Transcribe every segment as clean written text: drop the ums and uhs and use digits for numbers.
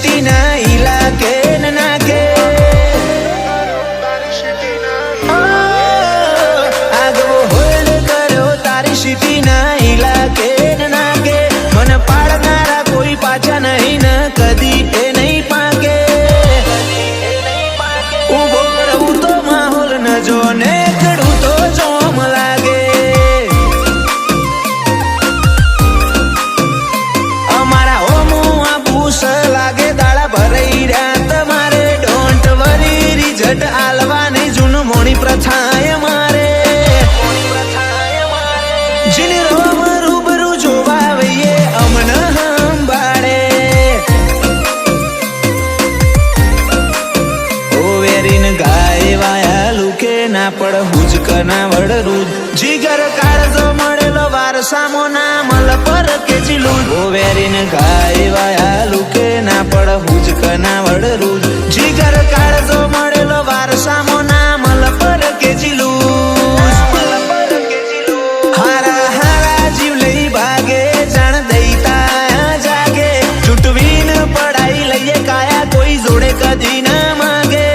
city ના ઇલાકે નાકે આગવો hold કર્યો તારી સિટી ના ઇલાકે નાકે મને પાડનારા કોઈ પાછા નહીં ને કદી એ નહીં પાકે ઉભો રહું તો માહોલ ન જો ને કડું તો જોમ લાગે અમારા હોમું આ બૂસ લાગે દાડા ભરાઈ રહ્યા તમારે ડોન્ટ વરી રિઝલ્ટ આલવા નહીં જૂનું મોણી પ્રથાએ મારે જીની રોમ રૂબરૂ જોવા વઈએ અમન હંભાળે ઓ વેરીન ગાય વાયા લુકે ના પડ હુજક ના વડરું જીગર કાળજો મળેલો વારસામો ના મલ પર કે જીલું ઓ વેરીન ગાય વાયા લુકે ના પડ હુજક ના વડરું જીગર કાળજો મળેલો વારસામો ના મલ પર કે જીલું હારા હારા જીવ લઈ ભાગે જાણ દઈતા જાગે ચૂંટવીન પડાઈ લઈએ કાયા કોઈ જોડે કદી ના માગે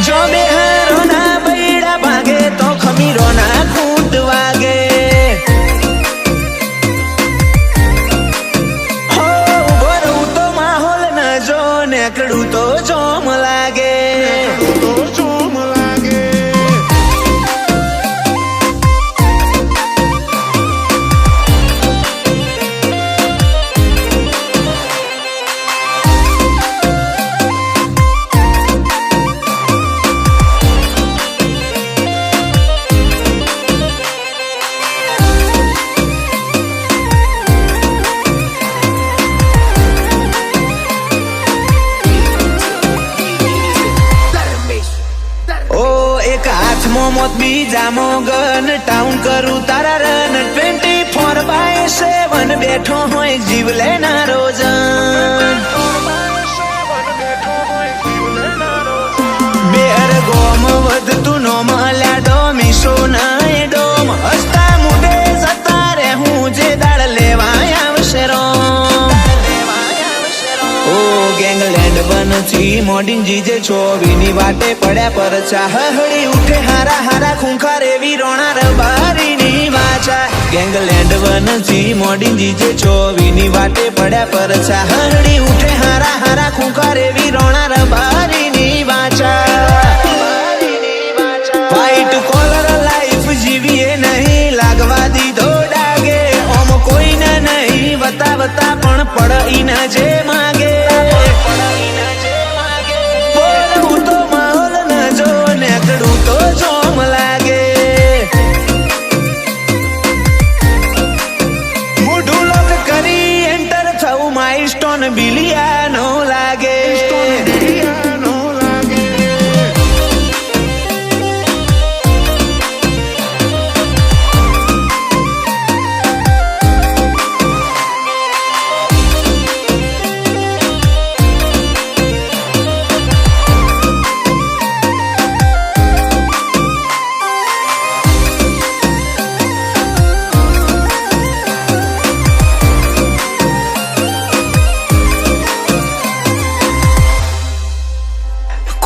જો બેહારો ના બૈડા ભાગે તો ખમીરો ના ખૂંટ વાગે હો ઉભો રહું તો માહોલ ન જો નેકડું તો જોમ લાગે મોત બીજામો ગન ટાઉન કરું તારા રન 24/7 બેઠો હોય જીવ લેનારો જન બેર ગોમ વધતું નો મળ્યા ડોમીસો ના ડોમ હસતા મુડે જતા રે હું જે દાળ લેવા આવશે રોમ ઓ ગેંગલેન્ડ બનથી મોડિંગ જીજે ચોવીની વાટે પડ્યા પર ચાહડી ઉઠે હારા હારા ખૂંખાર એવી રોણા રબારીની વાચા ગેંગલેન્ડ બનથી મોડિંગ જીજે ચોવીની વાટે પડ્યા પર ચાહડી ઉઠે હારા હારા ખૂંખાર એવી રોણા રબારીની વાચા વ્હાઈટ કોલર લાઈફ જીવીએ નહીં લાગવા દીધો ડાગે ઓમ કોઈને નહીં વતા પણ પડ ન જે માગે બોલવું તો માહોલ ન જો નેકડું તો જોમ લાગે મોઢું લોક કરી એન્ટર થવું માઇલસ્ટોન બિલિયાનો લાગે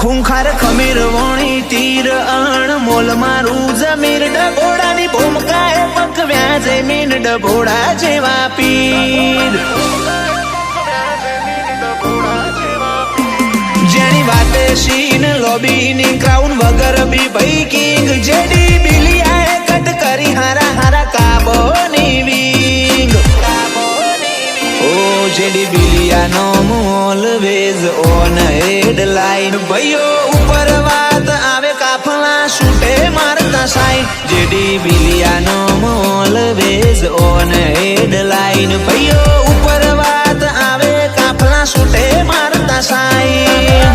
ખૂંખાર ખમીર વણી તીર અણ મોલ મારું જમીર ડબોડાની ભૂમકાએ પકવ્યા જમીન ડબોડા જેવા પીર જેની વાતે સીન લોબીની ક્રાઉન વગર બી ભાઈ કિંગ જેડી બિલિયાએ કટ કરી હારા હારા કાબોની વિંગ ઓ જેડી બિલિયાનો ઓલવેઝ ઓન હેડલાઇન ભાઈઓ ઉપર વાત આવે કાફલા છૂટે મારતા સાઈન જેડી બિલિયાનો ઓલવેઝ ઓન હેડલાઇન ભાઈઓ ઉપર વાત આવે કાફલા છૂટે મારતા સાઈન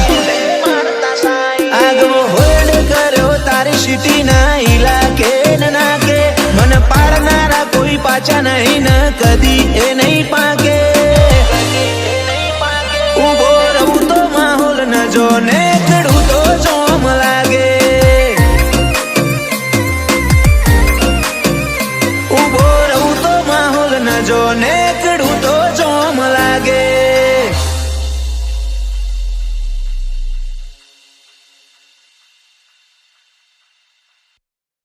આગવો હોલ્ડ કર્યો તારી સિટી ના ઇલાકે નાકે મને પાડનારા કોઈ પાછા નહીં ને કદી એ નહીં